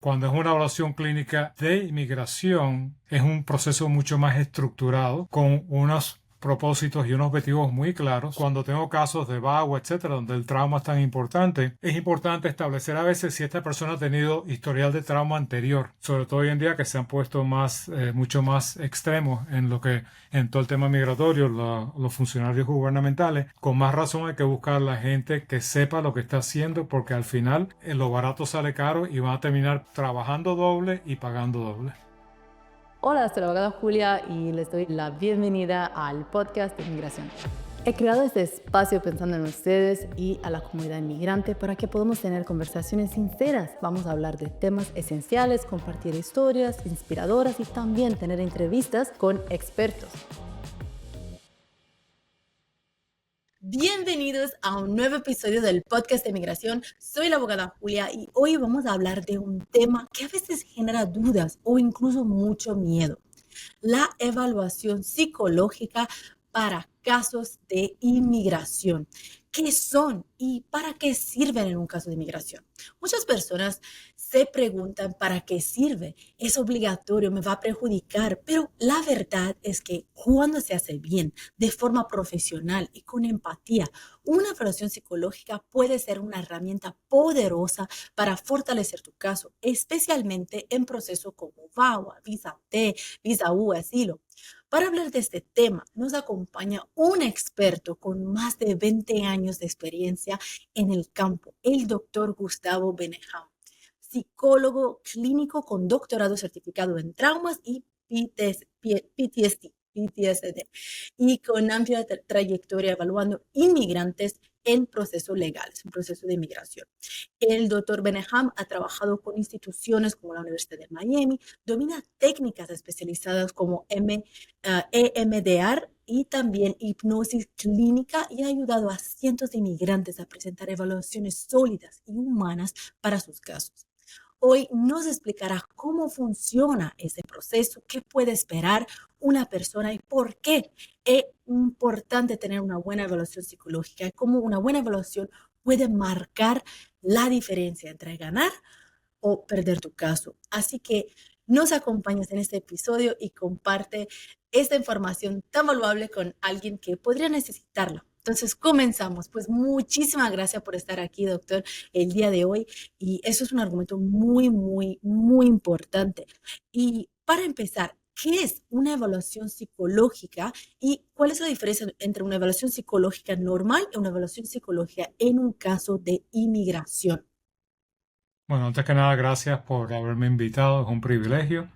Cuando es una evaluación clínica de inmigración, es un proceso mucho más estructurado, con unos propósitos y unos objetivos muy claros. Cuando tengo casos de VAWA, etcétera, donde el trauma es tan importante, es importante establecer a veces si esta persona ha tenido historial de trauma anterior, sobre todo hoy en día que se han puesto mucho más extremos en todo el tema migratorio, los funcionarios gubernamentales. Con más razón hay que buscar a la gente que sepa lo que está haciendo, porque al final lo barato sale caro y van a terminar trabajando doble y pagando doble. Hola, soy la abogada Julia y les doy la bienvenida al podcast de Inmigración. He creado este espacio pensando en ustedes y a la comunidad inmigrante para que podamos tener conversaciones sinceras. Vamos a hablar de temas esenciales, compartir historias inspiradoras y también tener entrevistas con expertos. Bienvenidos a un nuevo episodio del podcast de Migración. Soy la abogada Julia y hoy vamos a hablar de un tema que a veces genera dudas o incluso mucho miedo: la evaluación psicológica para casos de inmigración. ¿Qué son y para qué sirven en un caso de inmigración? Muchas personas se preguntan para qué sirve. ¿Es obligatorio? ¿Me va a perjudicar? Pero la verdad es que cuando se hace bien, de forma profesional y con empatía, una evaluación psicológica puede ser una herramienta poderosa para fortalecer tu caso, especialmente en procesos como VAWA, Visa T, Visa U, asilo. Para hablar de este tema, nos acompaña un experto con más de 20 años de experiencia en el campo, el doctor Gustavo Beneham, psicólogo clínico con doctorado certificado en traumas y PTSD, y con amplia trayectoria evaluando inmigrantes en procesos legales, en proceso de inmigración. El doctor Beneham ha trabajado con instituciones como la Universidad de Miami, domina técnicas especializadas como EMDR y también hipnosis clínica, y ha ayudado a cientos de inmigrantes a presentar evaluaciones sólidas y humanas para sus casos. Hoy nos explicará cómo funciona ese proceso, qué puede esperar una persona y por qué es importante tener una buena evaluación psicológica, y cómo una buena evaluación puede marcar la diferencia entre ganar o perder tu caso. Así que nos acompañas en este episodio y comparte esta información tan valuable con alguien que podría necesitarla. Entonces, comenzamos. Pues muchísimas gracias por estar aquí, doctor, el día de hoy. Y eso es un argumento muy, muy, muy importante. Y para empezar, ¿qué es una evaluación psicológica y cuál es la diferencia entre una evaluación psicológica normal y una evaluación psicológica en un caso de inmigración? Bueno, antes que nada, gracias por haberme invitado. Es un privilegio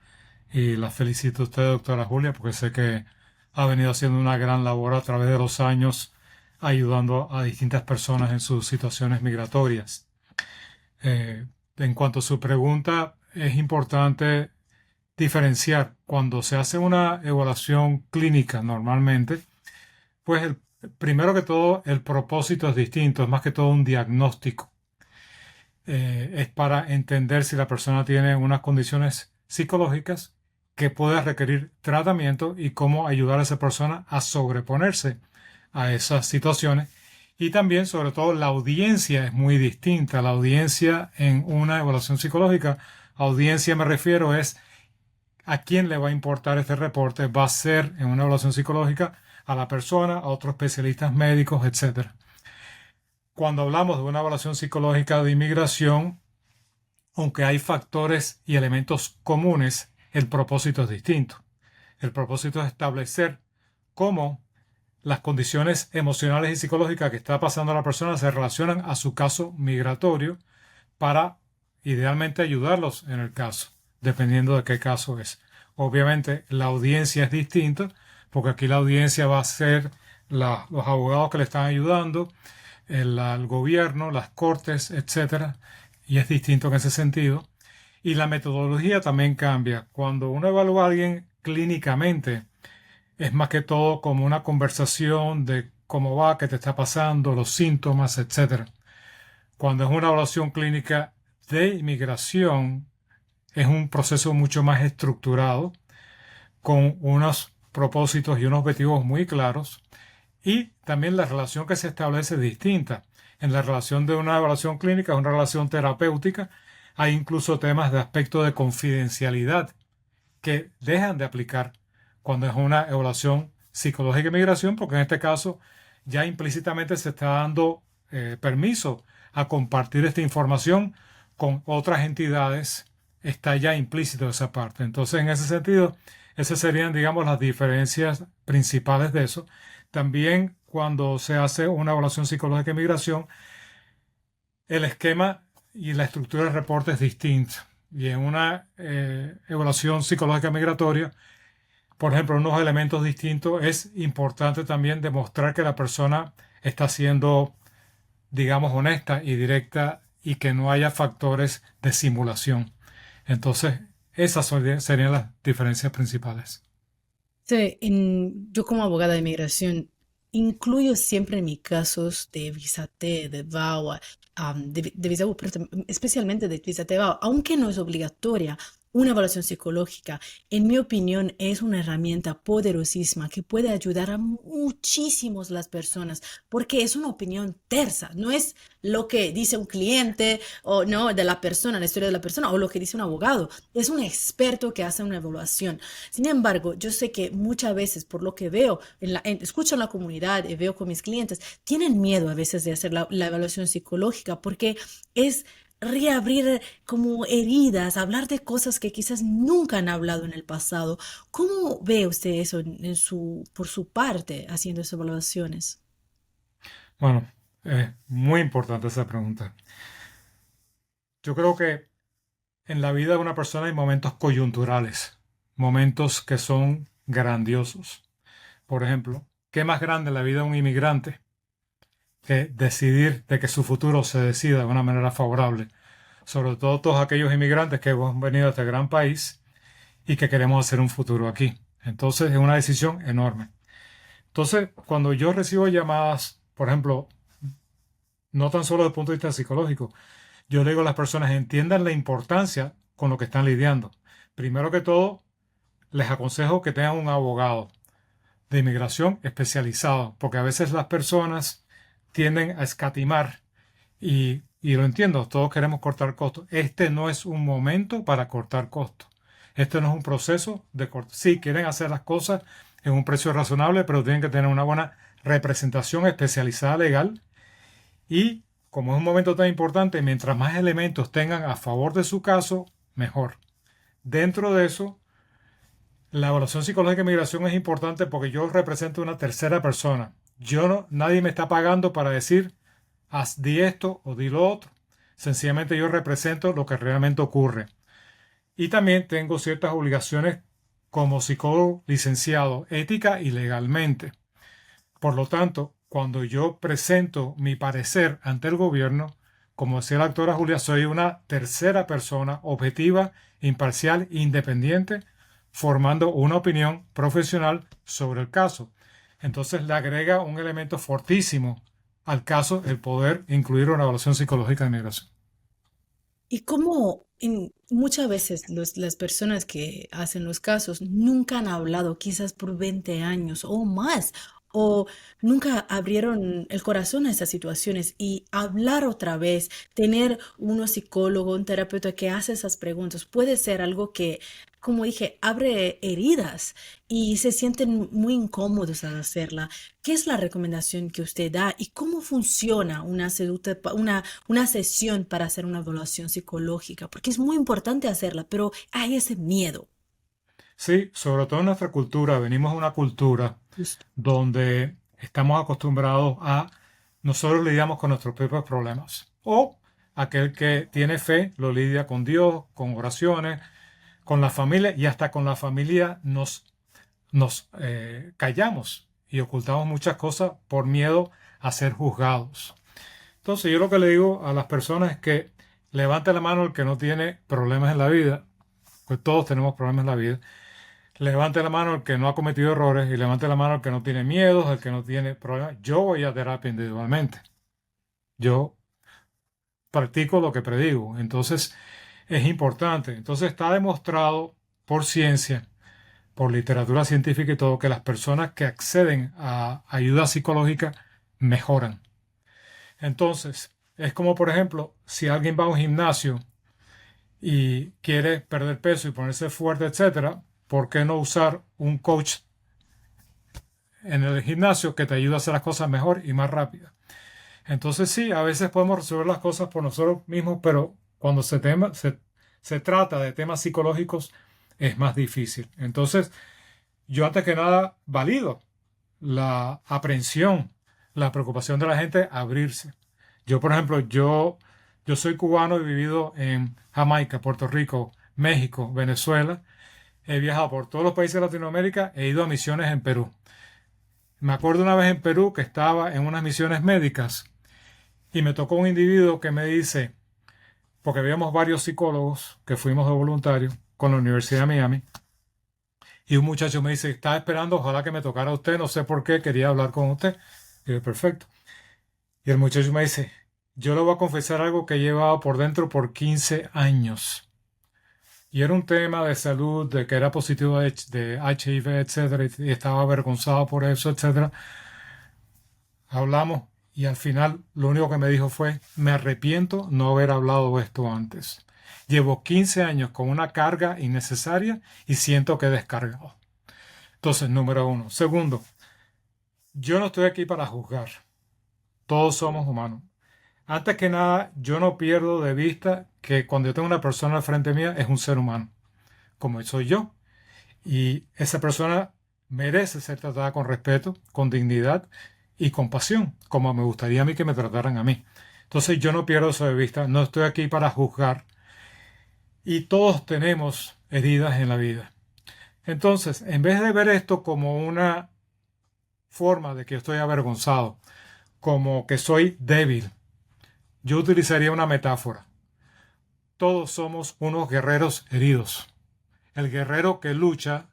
y la felicito a usted, doctora Julia, porque sé que ha venido haciendo una gran labor a través de los años ayudando a distintas personas en sus situaciones migratorias. En cuanto a su pregunta, es importante diferenciar cuando se hace una evaluación clínica normalmente, pues primero que todo el propósito es distinto, es más que todo un diagnóstico. Es para entender si la persona tiene unas condiciones psicológicas que pueda requerir tratamiento y cómo ayudar a esa persona a sobreponerse a esas situaciones. Y también, sobre todo, la audiencia es muy distinta. La audiencia en una evaluación psicológica, audiencia me refiero es a quién le va a importar este reporte. Va a ser en una evaluación psicológica a la persona, a otros especialistas médicos, etc. Cuando hablamos de una evaluación psicológica de inmigración, aunque hay factores y elementos comunes, el propósito es distinto. El propósito es establecer cómo las condiciones emocionales y psicológicas que está pasando la persona se relacionan a su caso migratorio para idealmente ayudarlos en el caso, dependiendo de qué caso es. Obviamente la audiencia es distinta, porque aquí la audiencia va a ser los abogados que le están ayudando, el gobierno, las cortes, etcétera, y es distinto en ese sentido. Y la metodología también cambia. Cuando uno evalúa a alguien clínicamente, es más que todo como una conversación de cómo va, qué te está pasando, los síntomas, etcétera. Cuando es una evaluación clínica de inmigración, es un proceso mucho más estructurado, con unos propósitos y unos objetivos muy claros. Y también la relación que se establece es distinta. En la relación de una evaluación clínica es una relación terapéutica. Hay incluso temas de aspecto de confidencialidad que dejan de aplicar cuando es una evaluación psicológica de migración, porque en este caso ya implícitamente se está dando permiso a compartir esta información con otras entidades, está ya implícito esa parte. Entonces, en ese sentido, esas serían, digamos, las diferencias principales de eso. También cuando se hace una evaluación psicológica de migración, el esquema y la estructura del reporte es distinta. Y en una evaluación psicológica migratoria, por ejemplo, unos elementos distintos, es importante también demostrar que la persona está siendo, digamos, honesta y directa y que no haya factores de simulación. Entonces, esas serían las diferencias principales. Sí, yo como abogada de inmigración incluyo siempre en mis casos de visa T, de VAWA, de visa U, pero especialmente de visa T VAWA, aunque no es obligatoria, una evaluación psicológica, en mi opinión, es una herramienta poderosísima que puede ayudar a muchísimos las personas, porque es una opinión tersa, no es lo que dice un cliente o no de la persona, la historia de la persona o lo que dice un abogado, es un experto que hace una evaluación. Sin embargo, yo sé que muchas veces, por lo que veo, escucho en la comunidad y veo con mis clientes, tienen miedo a veces de hacer la evaluación psicológica porque es reabrir como heridas, hablar de cosas que quizás nunca han hablado en el pasado. ¿Cómo ve usted eso por su parte haciendo esas evaluaciones? Bueno, muy importante esa pregunta. Yo creo que en la vida de una persona hay momentos coyunturales, momentos que son grandiosos. Por ejemplo, ¿qué más grande en la vida de un inmigrante que decidir de que su futuro se decida de una manera favorable? Sobre todo todos aquellos inmigrantes que hemos venido a este gran país y que queremos hacer un futuro aquí. Entonces es una decisión enorme. Entonces, cuando yo recibo llamadas, por ejemplo, no tan solo desde el punto de vista psicológico, yo le digo a las personas entiendan la importancia con lo que están lidiando. Primero que todo, les aconsejo que tengan un abogado de inmigración especializado, porque a veces las personas tienden a escatimar y lo entiendo, todos queremos cortar costos. Este no es un momento para cortar costos. Este no es un proceso de cortar. Sí, quieren hacer las cosas en un precio razonable, pero tienen que tener una buena representación especializada legal y como es un momento tan importante, mientras más elementos tengan a favor de su caso, mejor. Dentro de eso, la evaluación psicológica de migración es importante porque yo represento una tercera persona. Yo no, nadie me está pagando para decir, haz di esto o di lo otro. Sencillamente yo represento lo que realmente ocurre. Y también tengo ciertas obligaciones como psicólogo licenciado, ética y legalmente. Por lo tanto, cuando yo presento mi parecer ante el gobierno, como decía la doctora Julia, soy una tercera persona objetiva, imparcial e independiente, formando una opinión profesional sobre el caso. Entonces le agrega un elemento fortísimo al caso el poder incluir una evaluación psicológica de migración. Y como muchas veces las personas que hacen los casos nunca han hablado, quizás por 20 años o más, o nunca abrieron el corazón a esas situaciones y hablar otra vez, tener uno psicólogo, un terapeuta que hace esas preguntas, puede ser algo que, como dije, abre heridas y se sienten muy incómodos al hacerla. ¿Qué es la recomendación que usted da y cómo funciona una sesión para hacer una evaluación psicológica? Porque es muy importante hacerla, pero hay ese miedo. Sí, sobre todo en nuestra cultura, venimos de una cultura Justo. donde estamos acostumbrados a nosotros lidiamos con nuestros propios problemas. O aquel que tiene fe lo lidia con Dios, con oraciones, con la familia y hasta con la familia nos callamos y ocultamos muchas cosas por miedo a ser juzgados. Entonces yo lo que le digo a las personas es que levante la mano el que no tiene problemas en la vida, pues todos tenemos problemas en la vida. Levante la mano el que no ha cometido errores y levante la mano el que no tiene miedos, el que no tiene problemas. Yo voy a terapia individualmente. Yo practico lo que predigo. Entonces es importante. Entonces está demostrado por ciencia, por literatura científica y todo, que las personas que acceden a ayuda psicológica mejoran. Entonces, es como por ejemplo, si alguien va a un gimnasio y quiere perder peso y ponerse fuerte, etcétera, ¿por qué no usar un coach en el gimnasio que te ayude a hacer las cosas mejor y más rápido? Entonces sí, a veces podemos resolver las cosas por nosotros mismos, pero cuando se trata de temas psicológicos es más difícil. Entonces, yo antes que nada valido la aprensión, la preocupación de la gente a abrirse. Yo, por ejemplo, yo soy cubano, he vivido en Jamaica, Puerto Rico, México, Venezuela. He viajado por todos los países de Latinoamérica, he ido a misiones en Perú. Me acuerdo una vez en Perú que estaba en unas misiones médicas y me tocó un individuo que me dice, porque habíamos varios psicólogos que fuimos de voluntarios con la Universidad de Miami, y un muchacho me dice, estaba esperando, ojalá que me tocara a usted, no sé por qué, quería hablar con usted. Y yo, perfecto. Y el muchacho me dice, yo le voy a confesar algo que he llevado por dentro por 15 años. Y era un tema de salud, de que era positivo de HIV, etcétera, y estaba avergonzado por eso, etcétera. Hablamos y al final lo único que me dijo fue, me arrepiento no haber hablado esto antes. Llevo 15 años con una carga innecesaria y siento que he descargado. Entonces, número uno. Segundo, yo no estoy aquí para juzgar. Todos somos humanos. Antes que nada, yo no pierdo de vista que cuando yo tengo una persona al frente mía es un ser humano, como soy yo. Y esa persona merece ser tratada con respeto, con dignidad y compasión, como me gustaría a mí que me trataran a mí. Entonces yo no pierdo eso de vista, no estoy aquí para juzgar y todos tenemos heridas en la vida. Entonces, en vez de ver esto como una forma de que estoy avergonzado, como que soy débil, yo utilizaría una metáfora. Todos somos unos guerreros heridos. El guerrero que lucha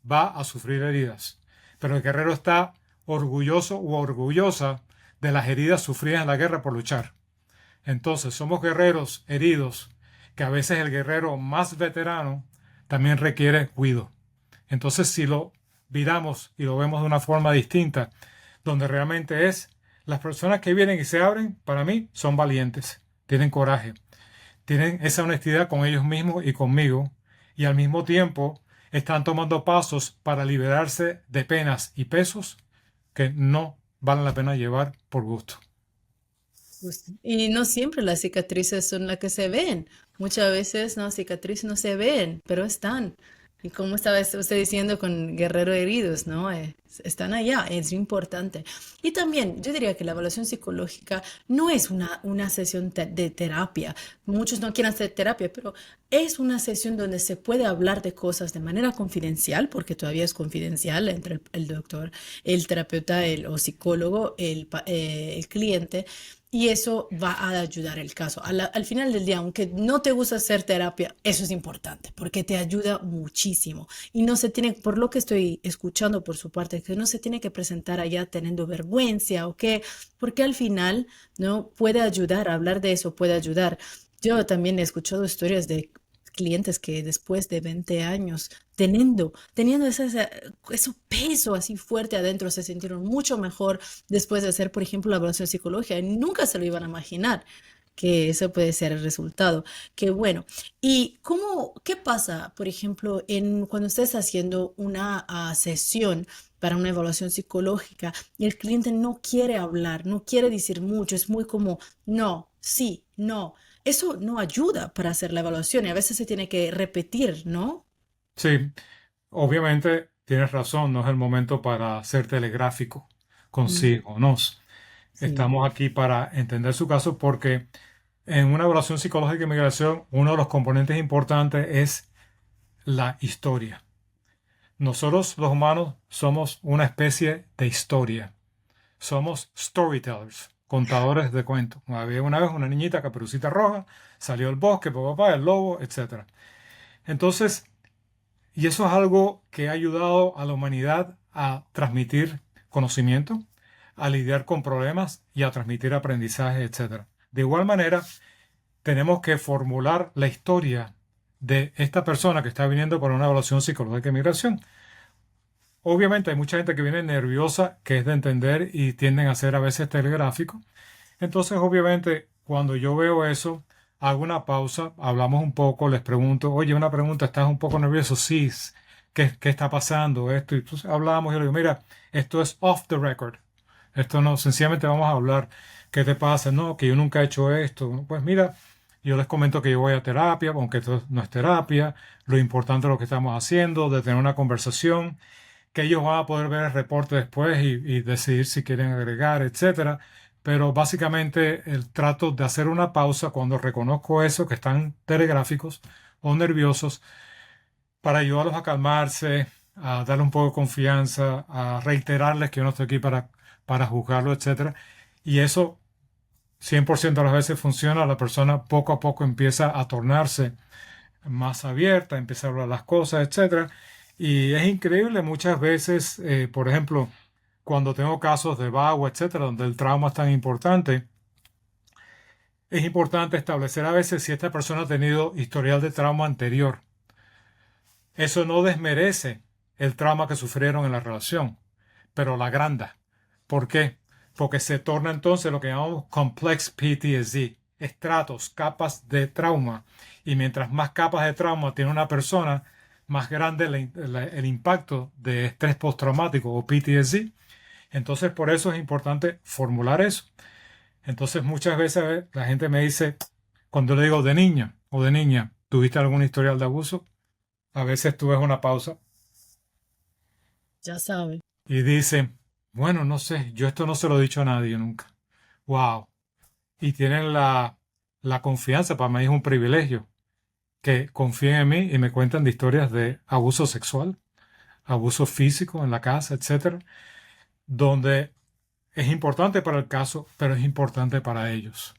va a sufrir heridas, pero el guerrero está orgulloso u orgullosa de las heridas sufridas en la guerra por luchar. Entonces somos guerreros heridos, que a veces el guerrero más veterano también requiere cuidado. Entonces si lo viramos y lo vemos de una forma distinta, donde realmente es las personas que vienen y se abren, para mí son valientes, tienen coraje, tienen esa honestidad con ellos mismos y conmigo, y al mismo tiempo están tomando pasos para liberarse de penas y pesos que no valen la pena llevar por gusto. Justo. Y no siempre las cicatrices son las que se ven. Muchas veces las cicatrices no se ven, pero están. Y como estaba usted diciendo con guerreros heridos, ¿no? Están allá, es importante. Y también yo diría que la evaluación psicológica no es una sesión de terapia. Muchos no quieren hacer terapia, pero es una sesión donde se puede hablar de cosas de manera confidencial, porque todavía es confidencial entre el doctor, el terapeuta, o psicólogo, el cliente. Y eso va a ayudar el caso. Al final del día, aunque no te gusta hacer terapia, eso es importante porque te ayuda muchísimo. Y no se tiene, por lo que estoy escuchando por su parte, que no se tiene que presentar allá teniendo vergüenza o qué, porque al final, ¿no? Puede ayudar, hablar de eso puede ayudar. Yo también he escuchado historias de clientes que después de 20 años teniendo ese peso así fuerte adentro, se sintieron mucho mejor después de hacer, por ejemplo, la evaluación psicológica. Y nunca se lo iban a imaginar que eso puede ser el resultado. Qué bueno. ¿Y qué pasa, por ejemplo, cuando estés haciendo una sesión para una evaluación psicológica y el cliente no quiere hablar, no quiere decir mucho, es muy como no, sí, no? Eso no ayuda para hacer la evaluación y a veces se tiene que repetir, ¿no? Sí, obviamente tienes razón, no es el momento para ser telegráfico Mm, consigo, nos. sí. Estamos aquí para entender su caso porque en una evaluación psicológica de inmigración, uno de los componentes importantes es la historia. Nosotros los humanos somos una especie de historia. Somos storytellers, contadores de cuentos. Había una vez una niñita, Caperucita Roja, salió al bosque, papá, el lobo, etc. Entonces, y eso es algo que ha ayudado a la humanidad a transmitir conocimiento, a lidiar con problemas y a transmitir aprendizaje, etc. De igual manera, tenemos que formular la historia de esta persona que está viniendo para una evaluación psicológica de migración. Obviamente hay mucha gente que viene nerviosa, que es de entender y tienden a ser a veces telegráficos. Entonces, obviamente, cuando yo veo eso, hago una pausa, hablamos un poco, les pregunto, oye, una pregunta, ¿estás un poco nervioso? Sí, ¿qué está pasando? Esto, y entonces hablamos y yo le digo, mira, esto es off the record. Esto no, sencillamente vamos a hablar. ¿Qué te pasa? No, que yo nunca he hecho esto. Pues mira, yo les comento que yo voy a terapia, aunque esto no es terapia, lo importante es lo que estamos haciendo, de tener una conversación, que ellos van a poder ver el reporte después y decidir si quieren agregar, etcétera. Pero básicamente el trato de hacer una pausa cuando reconozco eso, que están telegráficos o nerviosos, para ayudarlos a calmarse, a darle un poco de confianza, a reiterarles que yo no estoy aquí para juzgarlo, etcétera. Y eso 100% de las veces funciona, la persona poco a poco empieza a tornarse más abierta, empieza a hablar las cosas, etcétera. Y es increíble muchas veces, por ejemplo, cuando tengo casos de VAWA, etcétera, donde el trauma es tan importante, es importante establecer a veces si esta persona ha tenido historial de trauma anterior. Eso no desmerece el trauma que sufrieron en la relación, pero la agranda. ¿Por qué? Porque se torna entonces lo que llamamos complex PTSD, estratos, capas de trauma. Y mientras más capas de trauma tiene una persona, más grande el impacto de estrés postraumático o PTSD. Entonces, por eso es importante formular eso. Entonces, muchas veces la gente me dice, cuando le digo de niña o de niña, ¿tuviste algún historial de abuso? A veces tú ves una pausa Ya sabe. y dicen, bueno, no sé, yo esto no se lo he dicho a nadie nunca. Wow. Y tienen la confianza, para mí es un privilegio, que confíen en mí y me cuentan de historias de abuso sexual, abuso físico en la casa, etcétera, donde es importante para el caso, pero es importante para ellos.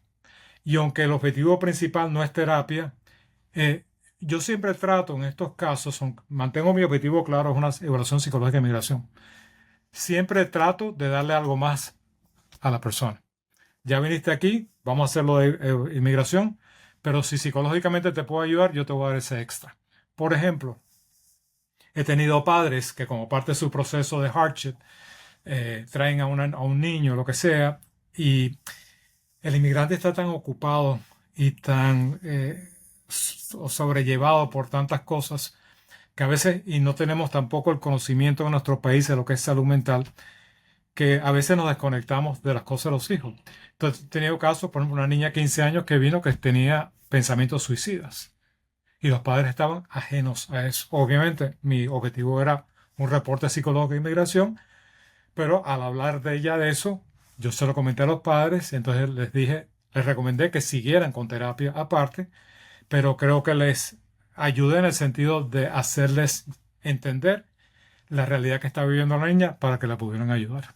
Y aunque el objetivo principal no es terapia, eh, yo siempre trato en estos casos, mantengo mi objetivo claro, es una evaluación psicológica de migración. Siempre trato de darle algo más a la persona. Ya viniste aquí, vamos a hacerlo de inmigración, pero si psicológicamente te puedo ayudar, yo te voy a dar ese extra. Por ejemplo, he tenido padres que como parte de su proceso de hardship traen a un niño, lo que sea, y el inmigrante está tan ocupado y tan sobrellevado por tantas cosas que a veces, y no tenemos tampoco el conocimiento en nuestro país de lo que es salud mental, que a veces nos desconectamos de las cosas de los hijos. Entonces, he tenido casos, por ejemplo, una niña de 15 años que vino que tenía pensamientos suicidas y los padres estaban ajenos a eso. Obviamente, mi objetivo era un reporte psicológico de inmigración, pero al hablar de ella de eso, yo se lo comenté a los padres, entonces les dije, les recomendé que siguieran con terapia aparte, pero creo que les ayude en el sentido de hacerles entender la realidad que está viviendo la niña para que la pudieran ayudar.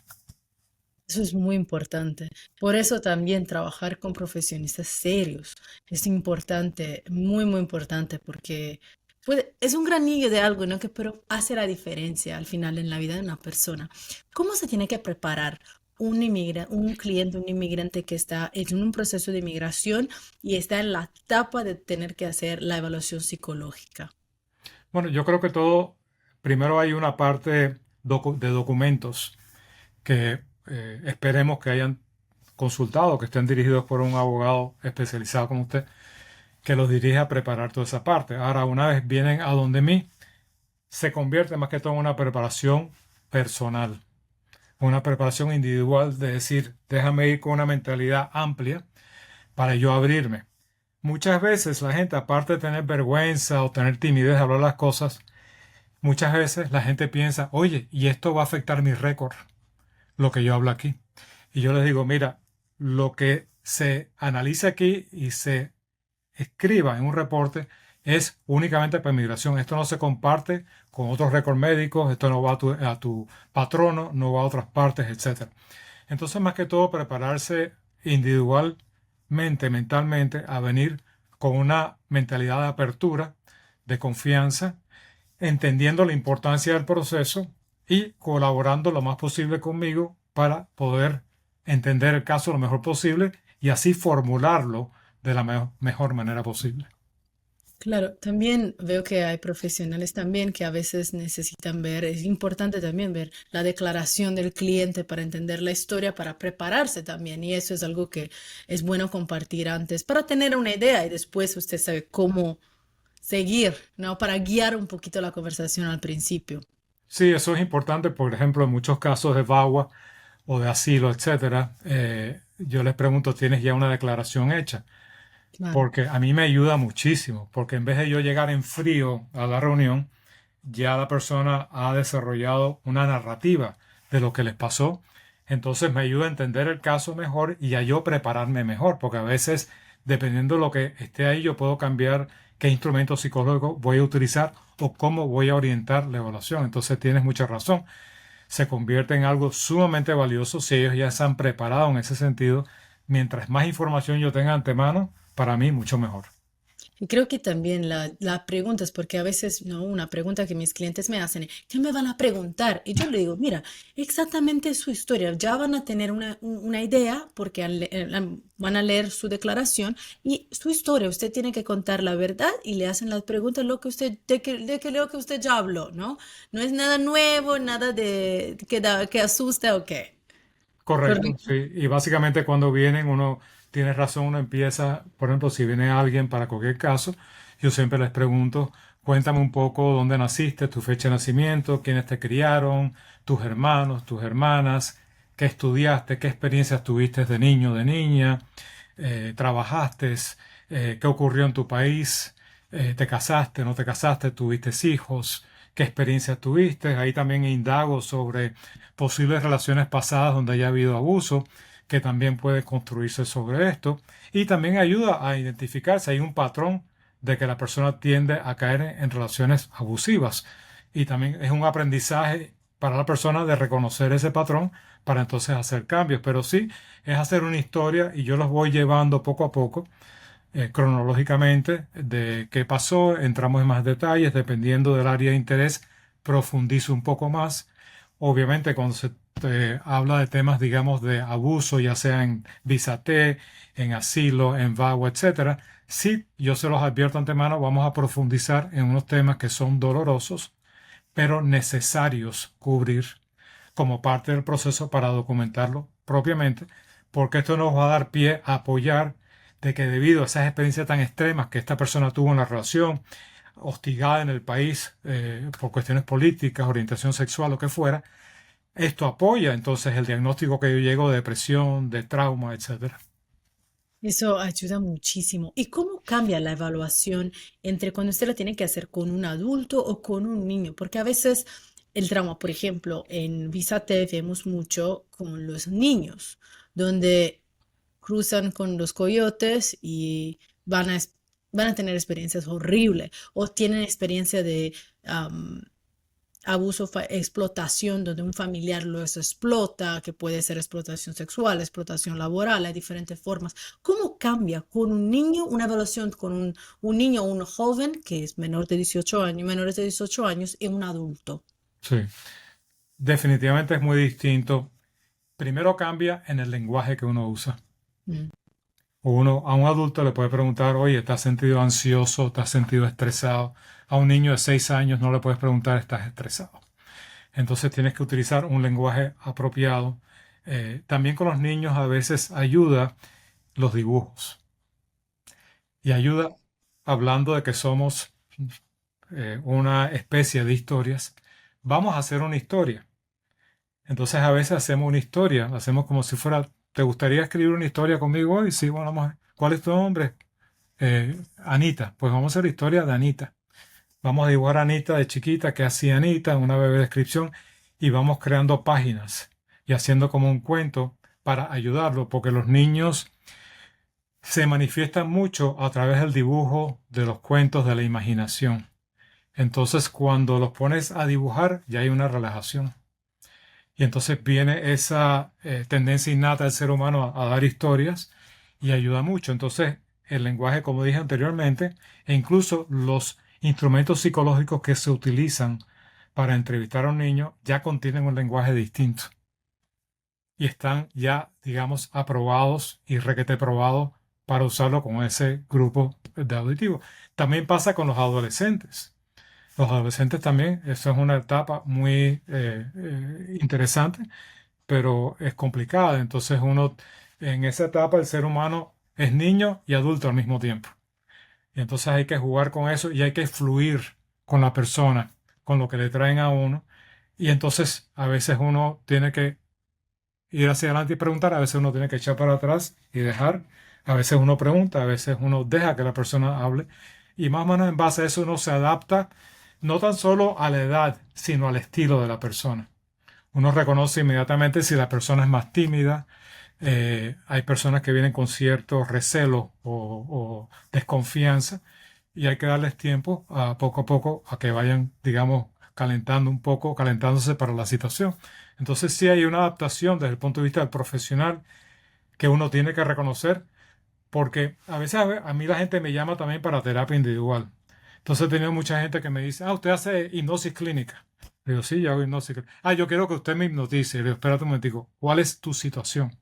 Eso es muy importante. Por eso también trabajar con profesionistas serios es importante, muy, muy importante, porque es un granillo de algo, ¿no? Que pero hace la diferencia al final en la vida de una persona. ¿Cómo se tiene que preparar un cliente, un inmigrante que está en un proceso de inmigración y está en la etapa de tener que hacer la evaluación psicológica? Bueno, yo creo que todo, primero hay una parte de documentos que esperemos que hayan consultado, que estén dirigidos por un abogado especializado como usted, que los dirija a preparar toda esa parte. Ahora, una vez vienen a donde mí, se convierte más que todo en una preparación personal, una preparación individual de decir, déjame ir con una mentalidad amplia para yo abrirme. Muchas veces la gente, aparte de tener vergüenza o tener timidez de hablar las cosas, muchas veces la gente piensa, oye, y esto va a afectar mi récord, lo que yo hablo aquí. Y yo les digo, mira, lo que se analiza aquí y se escriba en un reporte es únicamente para inmigración. Esto no se comparte con otros récords médicos, esto no va a tu patrono, no va a otras partes, etcétera. Entonces, más que todo, prepararse individualmente, mentalmente, a venir con una mentalidad de apertura, de confianza, entendiendo la importancia del proceso y colaborando lo más posible conmigo para poder entender el caso lo mejor posible y así formularlo de la mejor manera posible. Claro, también veo que hay profesionales también que a veces necesitan ver, es importante también ver la declaración del cliente para entender la historia, para prepararse también. Y eso es algo que es bueno compartir antes para tener una idea y después usted sabe cómo seguir, ¿no? Para guiar un poquito la conversación al principio. Sí, eso es importante, por ejemplo, en muchos casos de VAWA o de asilo, etcétera, yo les pregunto, ¿tienes ya una declaración hecha? Claro. Porque a mí me ayuda muchísimo, porque en vez de yo llegar en frío a la reunión, ya la persona ha desarrollado una narrativa de lo que les pasó. Entonces me ayuda a entender el caso mejor y a yo prepararme mejor, porque a veces, dependiendo de lo que esté ahí, yo puedo cambiar qué instrumento psicológico voy a utilizar o cómo voy a orientar la evaluación. Entonces tienes mucha razón. Se convierte en algo sumamente valioso si ellos ya se han preparado en ese sentido. Mientras más información yo tenga antemano, para mí mucho mejor. Y creo que también la pregunta es porque a veces, no, una pregunta que mis clientes me hacen, ¿qué me van a preguntar? Y yo le digo, mira, exactamente su historia, ya van a tener una idea porque van a leer su declaración y su historia, usted tiene que contar la verdad y le hacen las preguntas lo que usted, de que lo que usted ya habló, ¿no? No es nada nuevo, nada de que asusta o qué. Correcto, Correcto. sí. Y básicamente cuando vienen, uno tiene razón, uno empieza, por ejemplo, si viene alguien para cualquier caso, yo siempre les pregunto, cuéntame un poco dónde naciste, tu fecha de nacimiento, quiénes te criaron, tus hermanos, tus hermanas, qué estudiaste, qué experiencias tuviste de niño, de niña, trabajaste, qué ocurrió en tu país, te casaste, no te casaste, tuviste hijos, qué experiencias tuviste. Ahí también indago sobre posibles relaciones pasadas donde haya habido abuso, que también puede construirse sobre esto. Y también ayuda a identificar si hay un patrón de que la persona tiende a caer en relaciones abusivas. Y también es un aprendizaje para la persona de reconocer ese patrón para entonces hacer cambios. Pero sí, es hacer una historia y yo los voy llevando poco a poco, cronológicamente, de qué pasó, entramos en más detalles, dependiendo del área de interés, profundizo un poco más. Obviamente, cuando se habla de temas, digamos, de abuso, ya sea en visa T, en asilo, en VAWA, etcétera, sí, yo se los advierto antemano, vamos a profundizar en unos temas que son dolorosos, pero necesarios cubrir como parte del proceso para documentarlo propiamente, porque esto nos va a dar pie a apoyar de que debido a esas experiencias tan extremas que esta persona tuvo en la relación, hostigada en el país por cuestiones políticas, orientación sexual, lo que fuera, esto apoya entonces el diagnóstico que yo llego de depresión, de trauma, etcétera. Eso ayuda muchísimo. ¿Y cómo cambia la evaluación entre cuando usted la tiene que hacer con un adulto o con un niño? Porque a veces el trauma, por ejemplo, en Visate vemos mucho con los niños, donde cruzan con los coyotes y van a tener experiencias horribles o tienen experiencia de abuso, explotación, donde un familiar los explota, que puede ser explotación sexual, explotación laboral, hay diferentes formas. ¿Cómo cambia con un niño, una evaluación con un niño o un joven que es menor de 18 años, menores de 18 años y un adulto? Sí, definitivamente es muy distinto. Primero cambia en el lenguaje que uno usa. Mm. Uno, a un adulto le puede preguntar, oye, ¿te has sentido ansioso? ¿Te has sentido estresado? A un niño de 6 años no le puedes preguntar, ¿estás estresado? Entonces tienes que utilizar un lenguaje apropiado. También con los niños a veces ayuda los dibujos y ayuda hablando de que somos una especie de historias. Vamos a hacer una historia. Entonces a veces hacemos una historia, hacemos como si fuera, ¿te gustaría escribir una historia conmigo hoy? Sí, bueno, vamos a ver. ¿Cuál es tu nombre? Anita. Pues vamos a hacer la historia de Anita. Vamos a dibujar a Anita de chiquita, qué hacía Anita, una breve descripción, y vamos creando páginas y haciendo como un cuento para ayudarlo, porque los niños se manifiestan mucho a través del dibujo, de los cuentos, de la imaginación. Entonces, cuando los pones a dibujar, ya hay una relajación. Y entonces viene esa tendencia innata del ser humano a dar historias y ayuda mucho. Entonces, el lenguaje, como dije anteriormente, e incluso los instrumentos psicológicos que se utilizan para entrevistar a un niño ya contienen un lenguaje distinto y están ya, digamos, aprobados y requete probados para usarlo con ese grupo de auditivo. También pasa con los adolescentes. Los adolescentes también, eso es una etapa muy interesante, pero es complicada. Entonces uno, en esa etapa el ser humano es niño y adulto al mismo tiempo. Y entonces hay que jugar con eso y hay que fluir con la persona, con lo que le traen a uno. Y entonces a veces uno tiene que ir hacia adelante y preguntar, a veces uno tiene que echar para atrás y dejar, a veces uno pregunta, a veces uno deja que la persona hable. Y más o menos en base a eso uno se adapta no tan solo a la edad, sino al estilo de la persona. Uno reconoce inmediatamente si la persona es más tímida. Hay personas que vienen con cierto recelo o desconfianza y hay que darles tiempo a poco a que vayan, digamos, calentando un poco, calentándose para la situación. Entonces sí hay una adaptación desde el punto de vista del profesional que uno tiene que reconocer porque a veces a mí la gente me llama también para terapia individual. Entonces he tenido mucha gente que me dice, usted hace hipnosis clínica. Le digo, sí, yo hago hipnosis clínica. Yo quiero que usted me hipnotice. Le digo, espérate un momentico, ¿cuál es tu situación?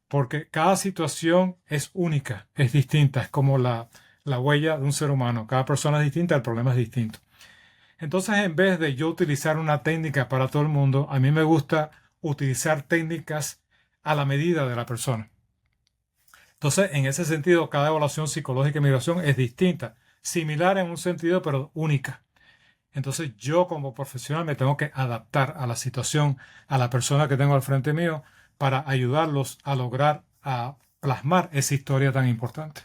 Porque cada situación es única, es distinta, es como la huella de un ser humano. Cada persona es distinta, el problema es distinto. Entonces, en vez de yo utilizar una técnica para todo el mundo, a mí me gusta utilizar técnicas a la medida de la persona. Entonces, en ese sentido, cada evaluación psicológica de migración es distinta, similar en un sentido, pero única. Entonces, yo como profesional me tengo que adaptar a la situación, a la persona que tengo al frente mío, para ayudarlos a lograr, a plasmar esa historia tan importante.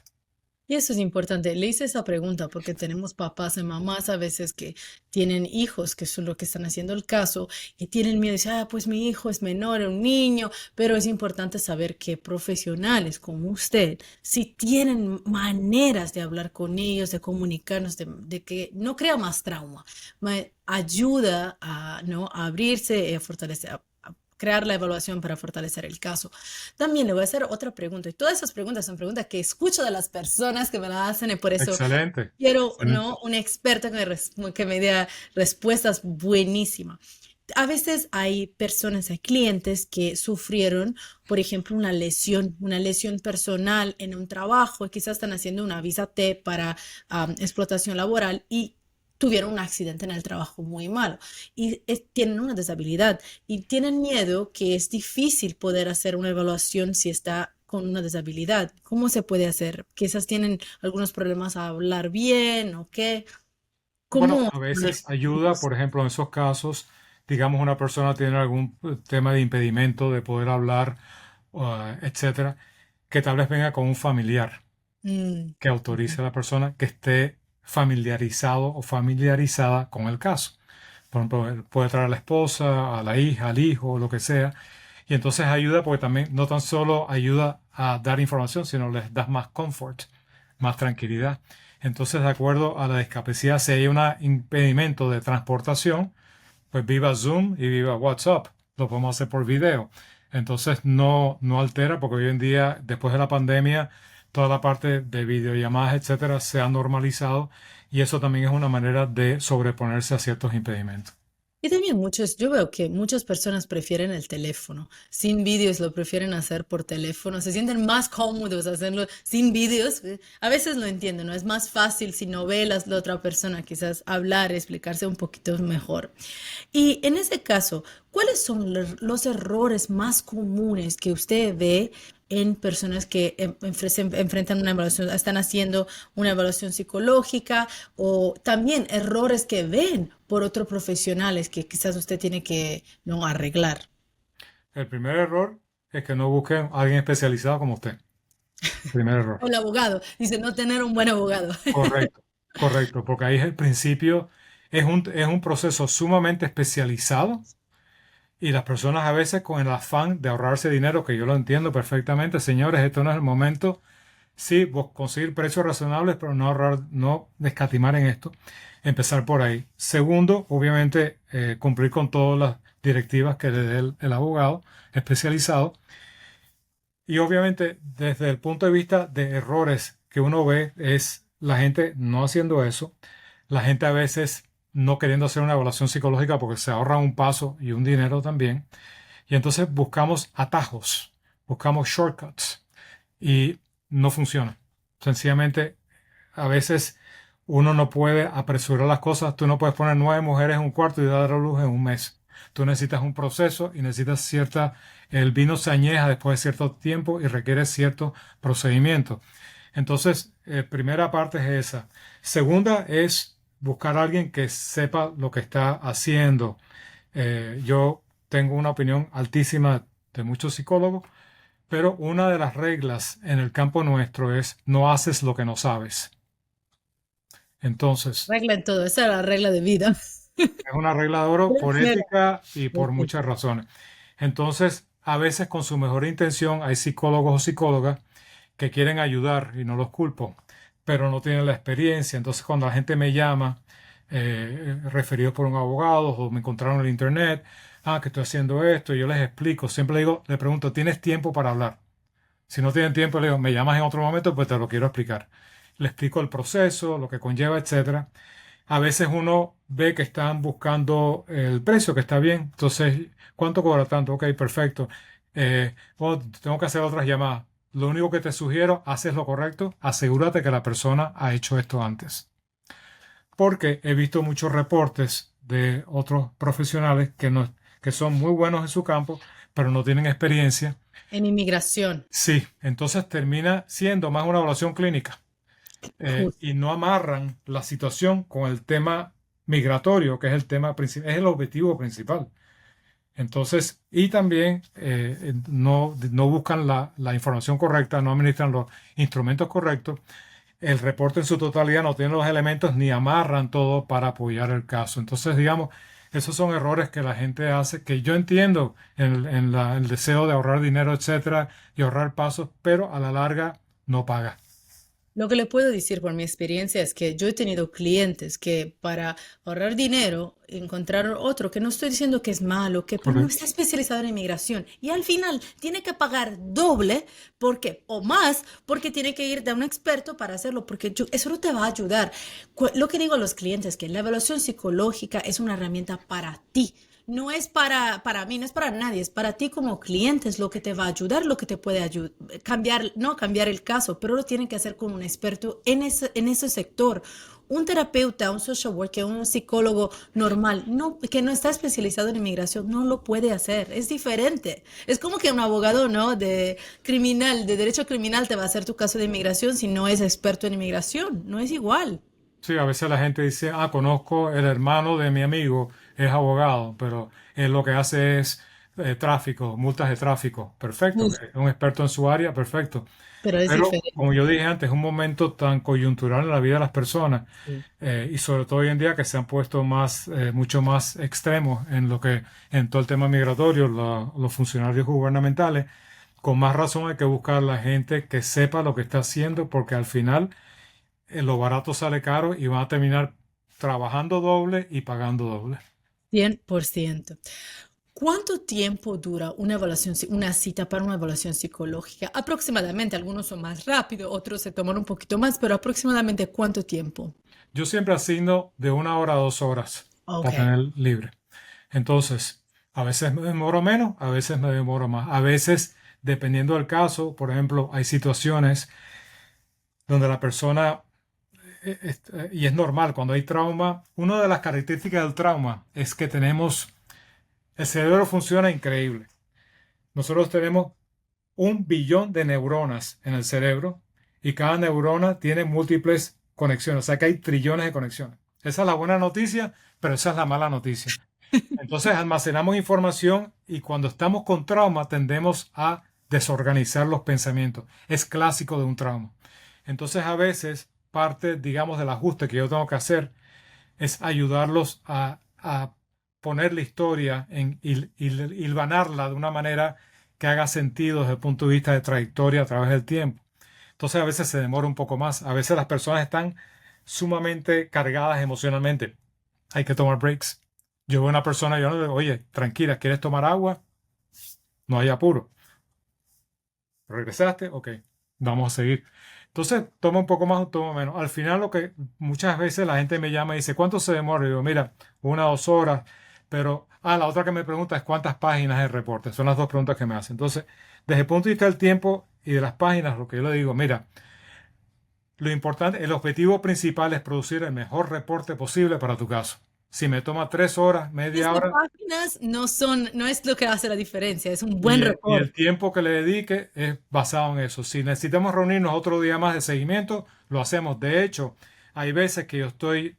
Y eso es importante. Le hice esa pregunta porque tenemos papás y mamás a veces que tienen hijos, que son lo que están haciendo el caso, y tienen miedo. Dicen, pues mi hijo es menor, es un niño, pero es importante saber que profesionales como usted, si tienen maneras de hablar con ellos, de comunicarnos, de que no crea más trauma, ayuda a, ¿no? a abrirse, a fortalecer, a crear la evaluación para fortalecer el caso. También le voy a hacer otra pregunta, y todas esas preguntas son preguntas que escucho de las personas que me las hacen, y por eso Excelente, quiero, excelente. ¿no? Un experto que me dé respuestas buenísimas. A veces hay personas, hay clientes que sufrieron, por ejemplo, una lesión personal en un trabajo, y quizás están haciendo una visa T para explotación laboral y tuvieron un accidente en el trabajo muy malo y tienen una deshabilidad y tienen miedo que es difícil poder hacer una evaluación si está con una deshabilidad. ¿Cómo se puede hacer? Quizás tienen algunos problemas a hablar bien o qué. Bueno, ¿Cómo a manejan veces ayuda, eso? por ejemplo, en esos casos, digamos, una persona tiene algún tema de impedimento de poder hablar, etcétera, que tal vez venga con un familiar Mm, que ujú. autorice a la persona que esté familiarizado o familiarizada con el caso. Por ejemplo, él puede traer a la esposa, a la hija, al hijo, lo que sea. Y entonces ayuda porque también no tan solo ayuda a dar información, sino les da más comfort, más tranquilidad. Entonces, de acuerdo a la discapacidad, si hay un impedimento de transportación, pues viva Zoom y viva WhatsApp. Lo podemos hacer por video. Entonces no altera porque hoy en día, después de la pandemia, toda la parte de videollamadas, etcétera, se ha normalizado y eso también es una manera de sobreponerse a ciertos impedimentos. Y también yo veo que muchas personas prefieren el teléfono. Sin vídeos lo prefieren hacer por teléfono. Se sienten más cómodos hacerlo sin vídeos. A veces lo entiendo, ¿no? Es más fácil si no ve la otra persona, quizás hablar, explicarse un poquito mejor. Y en ese caso, ¿cuáles son los errores más comunes que usted ve en personas que se enfrentan una evaluación, están haciendo una evaluación psicológica, o también errores que ven por otros profesionales que quizás usted tiene que no arreglar? El primer error es que no busquen a alguien especializado como usted. Primer error. O el abogado, dice no tener un buen abogado. Correcto, correcto, porque ahí es el principio, es un proceso sumamente especializado y las personas a veces con el afán de ahorrarse dinero, que yo lo entiendo perfectamente, señores, esto no es el momento. Sí, conseguir precios razonables, pero no ahorrar, no escatimar en esto. Empezar por ahí. Segundo, obviamente, cumplir con todas las directivas que le dé el abogado especializado. Y obviamente, desde el punto de vista de errores que uno ve, es la gente no haciendo eso. La gente a veces no queriendo hacer una evaluación psicológica porque se ahorra un paso y un dinero también. Y entonces buscamos atajos, buscamos shortcuts y no funciona. Sencillamente a veces uno no puede apresurar las cosas. Tú no puedes poner 9 mujeres en un cuarto y dar a luz en un mes. Tú necesitas un proceso y necesitas el vino se añeja después de cierto tiempo y requiere cierto procedimiento. Entonces, primera parte es esa. Segunda es buscar a alguien que sepa lo que está haciendo. Yo tengo una opinión altísima de muchos psicólogos, pero una de las reglas en el campo nuestro es no haces lo que no sabes. Entonces, Regla en todo, esa es la regla de vida. es una regla de oro por Primero. ética y por Ok. muchas razones. Entonces, a veces con su mejor intención hay psicólogos o psicólogas que quieren ayudar y no los culpo, pero no tienen la experiencia. Entonces, cuando la gente me llama, referidos por un abogado o me encontraron en el internet, que estoy haciendo esto, y yo les explico, siempre le digo, le pregunto, ¿tienes tiempo para hablar? Si no tienen tiempo, le digo, me llamas en otro momento, pues te lo quiero explicar. Le explico el proceso, lo que conlleva, etcétera. A veces uno ve que están buscando el precio, que está bien. Entonces, ¿cuánto cobra tanto? Ok, perfecto. Tengo que hacer otras llamadas. Lo único que te sugiero, haces lo correcto, asegúrate que la persona ha hecho esto antes. Porque he visto muchos reportes de otros profesionales que son muy buenos en su campo, pero no tienen experiencia. En inmigración, Sí, entonces termina siendo más una evaluación clínica, justo. y no amarran la situación con el tema migratorio, que es el tema principal, es el objetivo principal. Entonces, y también no buscan la información correcta, no administran los instrumentos correctos. El reporte en su totalidad no tiene los elementos ni amarran todo para apoyar el caso. Entonces, digamos, esos son errores que la gente hace, que yo entiendo el deseo de ahorrar dinero, etcétera, y ahorrar pasos, pero a la larga no paga. Lo que le puedo decir por mi experiencia es que yo he tenido clientes que para ahorrar dinero encontraron otro, que no estoy diciendo que es malo, pero no está Correcto. especializado en inmigración. Y al final tiene que pagar doble, porque, o más, porque tiene que ir de un experto para hacerlo, porque eso no te va a ayudar. Lo que digo a los clientes es que la evaluación psicológica es una herramienta para ti. No es para mí, no es para nadie, es para ti como cliente, es lo que te va a ayudar, lo que te puede cambiar, no cambiar el caso, pero lo tienen que hacer con un experto en ese sector. Un terapeuta, un social worker, un psicólogo normal, no, que no está especializado en inmigración, no lo puede hacer, es diferente. Es como que un abogado, ¿no? De criminal, de derecho criminal, te va a hacer tu caso de inmigración si no es experto en inmigración, no es igual. Sí, a veces la gente dice, conozco el hermano de mi amigo, es abogado, pero él lo que hace es tráfico, multas de tráfico. Perfecto, Uf, es un experto en su área, perfecto. pero es Pero como diferente. yo dije antes, es un momento tan coyuntural en la vida de las personas, Sí. y sobre todo hoy en día que se han puesto mucho más extremos en todo el tema migratorio, los funcionarios gubernamentales. Con más razón hay que buscar la gente que sepa lo que está haciendo, porque al final lo barato sale caro y van a terminar trabajando doble y pagando doble. 100%. ¿Cuánto tiempo dura una evaluación, una cita para una evaluación psicológica? Aproximadamente, algunos son más rápidos, otros se toman un poquito más, pero aproximadamente ¿cuánto tiempo? Yo siempre asigno de 1 hora a 2 horas Ok. para tener libre. Entonces, a veces me demoro menos, a veces me demoro más. A veces, dependiendo del caso, por ejemplo, hay situaciones donde la persona, y es normal, cuando hay trauma, una de las características del trauma es que el cerebro funciona increíble. Nosotros tenemos 1 billón de neuronas en el cerebro y cada neurona tiene múltiples conexiones, o sea que hay trillones de conexiones. Esa es la buena noticia, pero esa es la mala noticia. Entonces almacenamos información y cuando estamos con trauma tendemos a desorganizar los pensamientos. Es clásico de un trauma. Entonces a veces parte, digamos, del ajuste que yo tengo que hacer es ayudarlos a poner la historia hilvanarla de una manera que haga sentido desde el punto de vista de trayectoria a través del tiempo. Entonces a veces se demora un poco más. A veces las personas están sumamente cargadas emocionalmente. Hay que tomar breaks. Yo veo a una persona y yo le digo, oye, tranquila, ¿quieres tomar agua? No hay apuro. ¿Regresaste? Ok, vamos a seguir. Entonces, toma un poco más o toma menos. Al final, lo que muchas veces la gente me llama y dice, ¿cuánto se demora? Y digo, mira, 1 o 2 horas. Pero, la otra que me pregunta es cuántas páginas es el reporte. Son las dos preguntas que me hacen. Entonces, desde el punto de vista del tiempo y de las páginas, lo que yo le digo, mira, lo importante, el objetivo principal es producir el mejor reporte posible para tu caso. Si me toma 3 horas, media 15 hora, páginas no es lo que hace la diferencia, es un buen y el reporte. tiempo que le dedique es basado en eso. Si necesitamos reunirnos otro día más de seguimiento, lo hacemos. De hecho, hay veces que yo estoy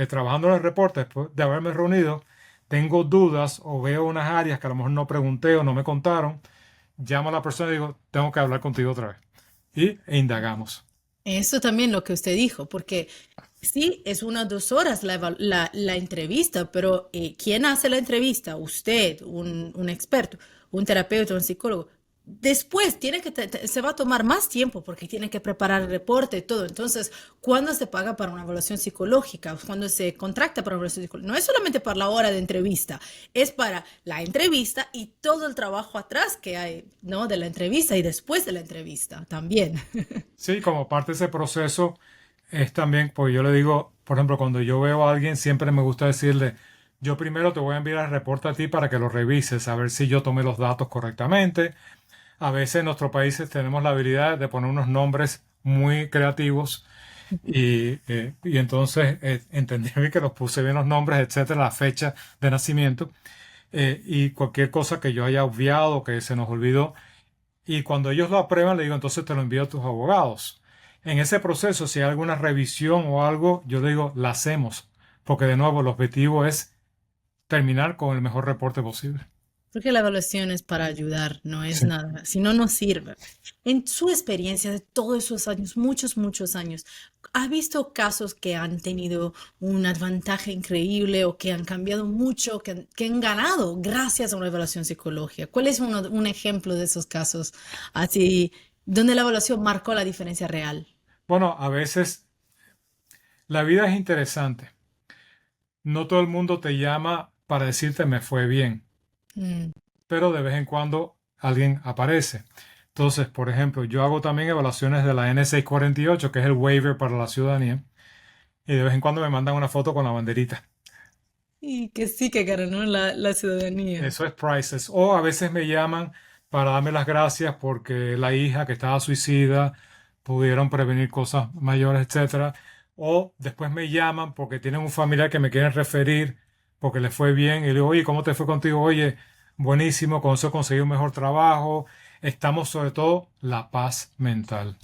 trabajando en el reporte después de haberme reunido, tengo dudas o veo unas áreas que a lo mejor no pregunté o no me contaron, llamo a la persona y digo, tengo que hablar contigo otra vez. E indagamos. Eso también lo que usted dijo, porque sí, es 1 o 2 horas la entrevista, pero ¿quién hace la entrevista? Usted, un experto, un terapeuta, un psicólogo. Después se va a tomar más tiempo porque tiene que preparar el reporte y todo. Entonces, ¿cuándo se paga para una evaluación psicológica? ¿Cuándo se contrata para una evaluación psicológica? No es solamente para la hora de entrevista, es para la entrevista y todo el trabajo atrás que hay, ¿no? De la entrevista y después de la entrevista también. Sí, como parte de ese proceso es también, pues yo le digo, por ejemplo, cuando yo veo a alguien, siempre me gusta decirle, yo primero te voy a enviar el reporte a ti para que lo revises, a ver si yo tomé los datos correctamente. A veces en nuestros países tenemos la habilidad de poner unos nombres muy creativos y entonces entender que los puse bien los nombres, etcétera, la fecha de nacimiento y cualquier cosa que yo haya obviado, que se nos olvidó. Y cuando ellos lo aprueban, le digo, entonces te lo envío a tus abogados. En ese proceso, si hay alguna revisión o algo, yo le digo, la hacemos, porque de nuevo el objetivo es terminar con el mejor reporte posible. Porque la evaluación es para ayudar, no es Sí. nada, si no, no sirve. En su experiencia de todos esos años, muchos, muchos años, ¿ha visto casos que han tenido un advantaje increíble o que han cambiado mucho, que han ganado gracias a una evaluación psicológica? ¿Cuál es un ejemplo de esos casos así, donde la evaluación marcó la diferencia real? Bueno, a veces la vida es interesante. No todo el mundo te llama para decirte me fue bien, Mm, pero de vez en cuando alguien aparece. Entonces, por ejemplo, yo hago también evaluaciones de la N648, que es el waiver para la ciudadanía, y de vez en cuando me mandan una foto con la banderita. y que sí que ganó la ciudadanía. Eso es priceless. O a veces me llaman para darme las gracias porque la hija que estaba suicida pudieron prevenir cosas mayores, etcétera. O después me llaman porque tienen un familiar que me quieren referir porque les fue bien y le digo, oye, ¿cómo te fue contigo? Oye, buenísimo, con eso conseguí un mejor trabajo. Estamos sobre todo la paz mental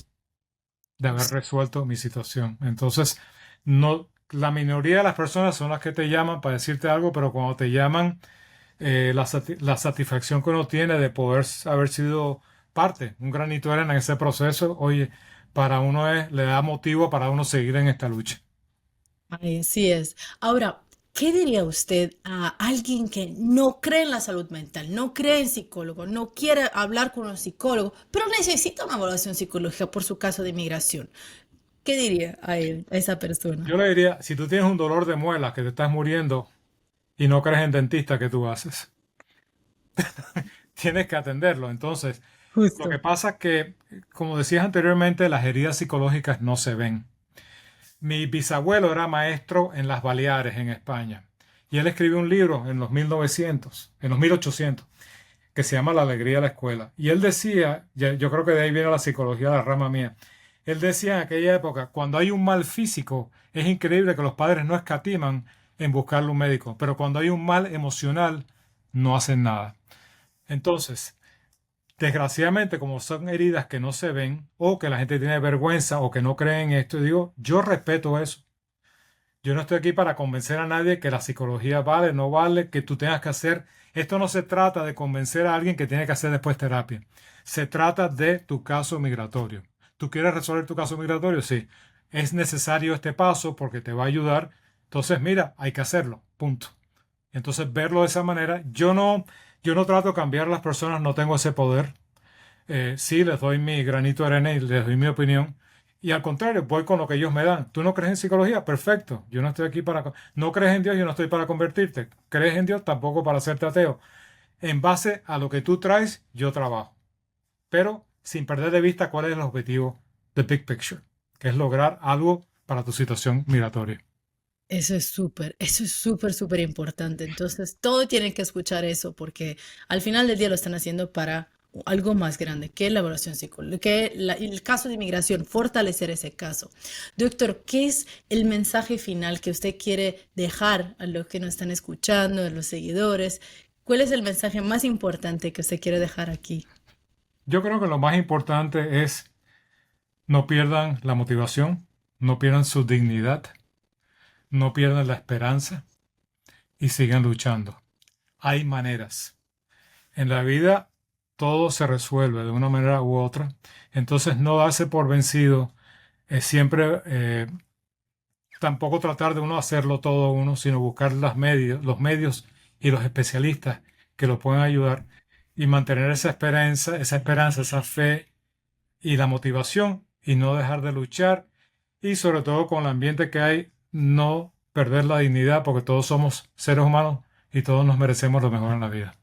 de haber resuelto mi situación. Entonces, no, la minoría de las personas son las que te llaman para decirte algo, pero cuando te llaman la satisfacción que uno tiene de poder haber sido parte, un granito de arena en ese proceso, oye, para uno le da motivo para uno seguir en esta lucha. Ay, así es. Ahora, ¿qué diría usted a alguien que no cree en la salud mental, no cree en psicólogo, no quiere hablar con un psicólogo, pero necesita una evaluación psicológica por su caso de inmigración? ¿Qué diría a él, a esa persona? Yo le diría, si tú tienes un dolor de muelas que te estás muriendo y no crees en dentista, ¿qué tú haces? Tienes que atenderlo. Entonces, lo que Justo. pasa es que, como decías anteriormente, las heridas psicológicas no se ven. Mi bisabuelo era maestro en las Baleares, en España, y él escribió un libro en los 1900, en los 1800, que se llama La alegría de la escuela. Y él decía, yo creo que de ahí viene la psicología de la rama mía, él decía en aquella época, cuando hay un mal físico, es increíble que los padres no escatiman en buscarle un médico, pero cuando hay un mal emocional, no hacen nada. Entonces, desgraciadamente, como son heridas que no se ven, o que la gente tiene vergüenza, o que no creen en esto, digo, yo respeto eso. Yo no estoy aquí para convencer a nadie que la psicología vale, no vale, que tú tengas que hacer. Esto no se trata de convencer a alguien que tiene que hacer después terapia. Se trata de tu caso migratorio. ¿Tú quieres resolver tu caso migratorio? Sí. Es necesario este paso porque te va a ayudar. Entonces, mira, hay que hacerlo. Punto. Entonces, verlo de esa manera, yo no trato de cambiar a las personas, no tengo ese poder. Sí, les doy mi granito de arena y les doy mi opinión. Y al contrario, voy con lo que ellos me dan. ¿Tú no crees en psicología? Perfecto. Yo no estoy aquí para... No crees en Dios, yo no estoy para convertirte. ¿Crees en Dios? Tampoco para hacerte ateo. En base a lo que tú traes, yo trabajo. Pero sin perder de vista cuál es el objetivo de Big Picture, que es lograr algo para tu situación migratoria. Eso es súper, súper importante. Entonces, todos tienen que escuchar eso porque al final del día lo están haciendo para algo más grande que la evaluación psicológica, que el caso de inmigración, fortalecer ese caso. Doctor, ¿qué es el mensaje final que usted quiere dejar a los que nos están escuchando, a los seguidores? ¿Cuál es el mensaje más importante que usted quiere dejar aquí? Yo creo que lo más importante es no pierdan la motivación, no pierdan su dignidad, no pierdan la esperanza y sigan luchando. Hay maneras. En la vida todo se resuelve de una manera u otra. Entonces no darse por vencido es siempre tampoco tratar de uno hacerlo todo uno, sino buscar los medios y los especialistas que lo puedan ayudar y mantener esa esperanza, esa fe y la motivación y no dejar de luchar y sobre todo con el ambiente que hay, no perder la dignidad porque todos somos seres humanos y todos nos merecemos lo mejor en la vida.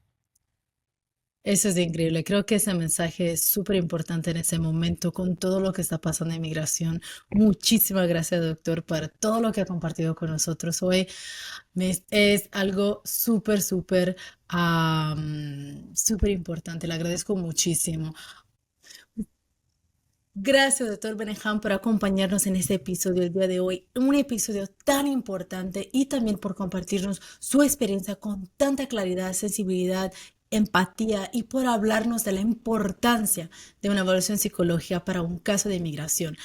Eso es increíble. Creo que ese mensaje es súper importante en ese momento con todo lo que está pasando en inmigración. Muchísimas gracias, doctor, por todo lo que ha compartido con nosotros hoy. Es algo súper, súper, súper importante. Le agradezco muchísimo. Gracias, doctor Beneham, por acompañarnos en este episodio el día de hoy. Un episodio tan importante y también por compartirnos su experiencia con tanta claridad, sensibilidad, empatía y por hablarnos de la importancia de una evaluación psicológica para un caso de inmigración.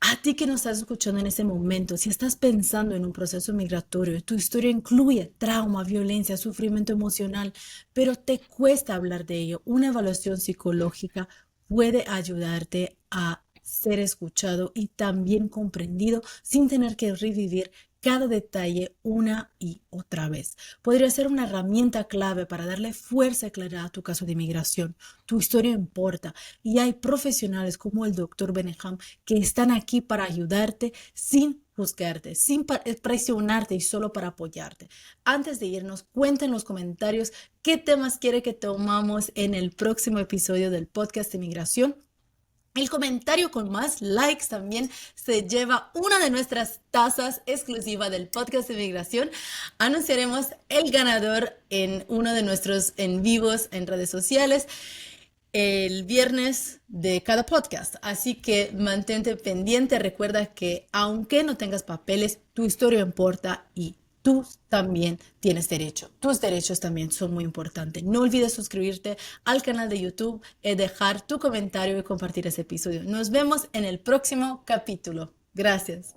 A ti que nos estás escuchando en este momento, si estás pensando en un proceso migratorio, tu historia incluye trauma, violencia, sufrimiento emocional, pero te cuesta hablar de ello, una evaluación psicológica puede ayudarte a ser escuchado y también comprendido sin tener que revivir cada detalle una y otra vez. Podría ser una herramienta clave para darle fuerza y claridad a tu caso de inmigración. Tu historia importa y hay profesionales como el doctor Beneham que están aquí para ayudarte sin juzgarte, sin presionarte y solo para apoyarte. Antes de irnos, cuenta en los comentarios qué temas quiere que tomamos en el próximo episodio del podcast de inmigración. El comentario con más likes también se lleva una de nuestras tazas exclusivas del podcast de migración. Anunciaremos el ganador en uno de nuestros en vivos en redes sociales el viernes de cada podcast. Así que mantente pendiente. Recuerda que aunque no tengas papeles, tu historia importa y tú también tienes derecho. Tus derechos también son muy importantes. No olvides suscribirte al canal de YouTube, dejar tu comentario y compartir ese episodio. Nos vemos en el próximo capítulo. Gracias.